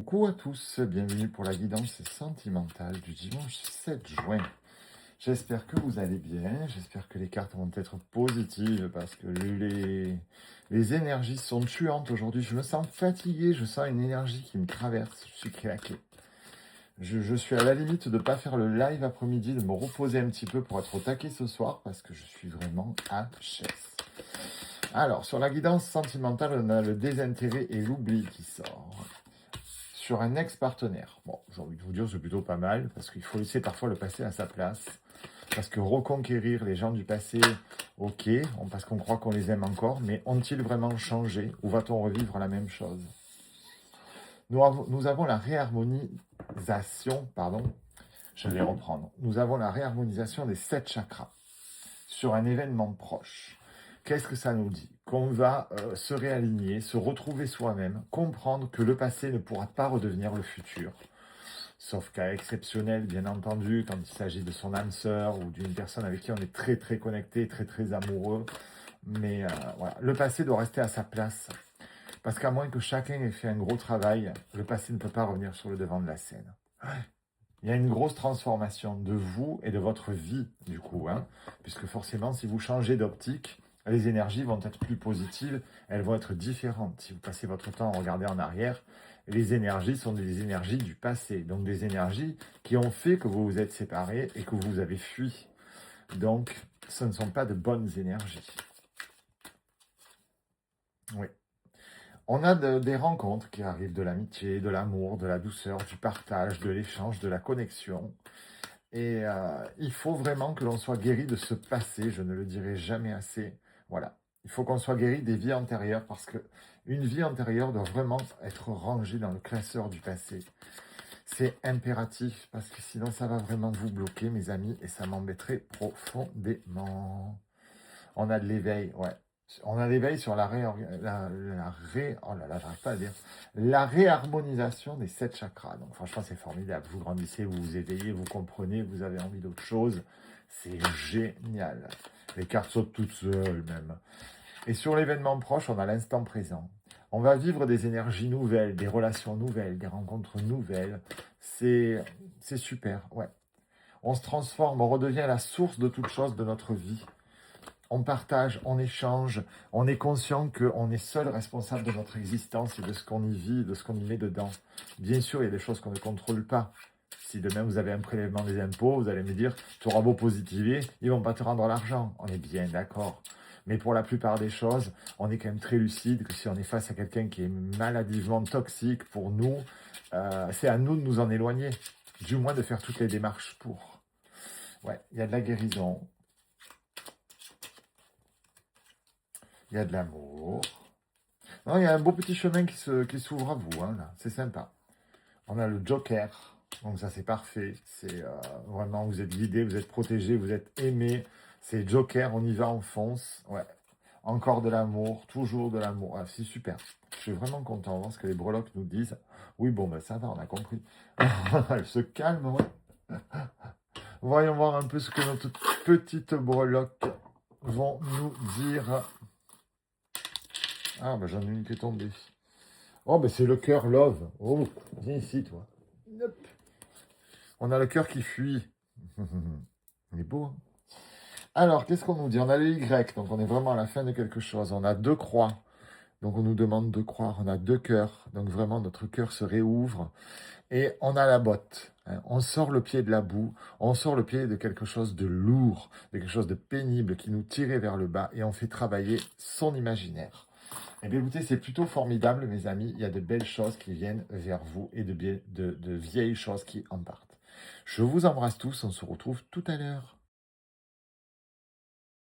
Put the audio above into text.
Coucou à tous, bienvenue pour la guidance sentimentale du dimanche 7 juin. J'espère que vous allez bien, j'espère que les cartes vont être positives parce que les énergies sont tuantes aujourd'hui. Je me sens fatigué, je sens une énergie qui me traverse, je suis claqué. Je suis à la limite de ne pas faire le live après-midi, de me reposer un petit peu pour être au taquet ce soir parce que je suis vraiment HS. Alors, sur la guidance sentimentale, on a le désintérêt et l'oubli qui sort. Sur un ex-partenaire. Bon, j'ai envie de vous dire, c'est plutôt pas mal, parce qu'il faut laisser parfois le passé à sa place. Parce que reconquérir les gens du passé, ok, parce qu'on croit qu'on les aime encore, mais ont-ils vraiment changé ou va-t-on revivre la même chose? Nous avons la réharmonisation, pardon, je vais reprendre. Nous avons la réharmonisation des 7 chakras sur un événement proche. Qu'est-ce que ça nous dit? Qu'on va se réaligner, se retrouver soi-même, comprendre que le passé ne pourra pas redevenir le futur. Sauf cas exceptionnel, bien entendu, quand il s'agit de son âme sœur ou d'une personne avec qui on est très très connecté, très très amoureux. Mais voilà, le passé doit rester à sa place. Parce qu'à moins que chacun ait fait un gros travail, le passé ne peut pas revenir sur le devant de la scène. Il y a une grosse transformation de vous et de votre vie, du coup. Puisque forcément, si vous changez d'optique, les énergies vont être plus positives, elles vont être différentes. Si vous passez votre temps à regarder en arrière, les énergies sont des énergies du passé. Donc des énergies qui ont fait que vous vous êtes séparés et que vous avez fui. Donc, ce ne sont pas de bonnes énergies. Oui. On a des rencontres qui arrivent, de l'amitié, de l'amour, de la douceur, du partage, de l'échange, de la connexion. Et il faut vraiment que l'on soit guéri de ce passé, je ne le dirai jamais assez. Voilà, il faut qu'on soit guéri des vies antérieures parce qu'une vie antérieure doit vraiment être rangée dans le classeur du passé. C'est impératif parce que sinon ça va vraiment vous bloquer, mes amis, et ça m'embêterait profondément. On a de l'éveil, ouais. On a l'éveil sur oh là là, j'arrive pas à dire. La réharmonisation des 7 chakras. Donc franchement, c'est formidable. Vous grandissez, vous vous éveillez, vous comprenez, vous avez envie d'autre chose. C'est génial. Les cartes sautent toutes seules même. Et sur l'événement proche, on a l'instant présent. On va vivre des énergies nouvelles, des relations nouvelles, des rencontres nouvelles. C'est super, ouais. On se transforme, on redevient la source de toute chose de notre vie. On partage, on échange, on est conscient qu'on est seul responsable de notre existence et de ce qu'on y vit, de ce qu'on y met dedans. Bien sûr, il y a des choses qu'on ne contrôle pas. Si demain vous avez un prélèvement des impôts, vous allez me dire, tu auras beau positiver, ils ne vont pas te rendre l'argent. On est bien d'accord. Mais pour la plupart des choses, on est quand même très lucide que si on est face à quelqu'un qui est maladivement toxique pour nous, c'est à nous de nous en éloigner. Du moins de faire toutes les démarches pour. Ouais, il y a de la guérison. Il y a de l'amour. Non, il y a un beau petit chemin qui s'ouvre à vous, là. C'est sympa. On a le Joker. Donc ça, c'est parfait. C'est vraiment, vous êtes guidé, vous êtes protégé, vous êtes aimé. C'est Joker, on y va, on fonce. Ouais. Encore de l'amour, toujours de l'amour. Ah, c'est super. Je suis vraiment content de voir ce que les breloques nous disent. Oui, bon, ben ça va, on a compris. Elle se calme, ouais. Voyons voir un peu ce que notre petite breloque vont nous dire. Ah, bah j'en ai une qui est tombée. Oh, bah c'est le cœur love. Oh, viens ici, toi. Hop. On a le cœur qui fuit. Il est beau, hein. Alors, qu'est-ce qu'on nous dit? On a les Y, donc on est vraiment à la fin de quelque chose. On a 2 croix, donc on nous demande de croire. On a 2 cœurs, donc vraiment notre cœur se réouvre. Et on a la botte. On sort le pied de la boue, on sort le pied de quelque chose de lourd, de quelque chose de pénible qui nous tirait vers le bas et on fait travailler son imaginaire. Eh bien, écoutez, c'est plutôt formidable, mes amis. Il y a de belles choses qui viennent vers vous et de vieilles choses qui en partent. Je vous embrasse tous. On se retrouve tout à l'heure.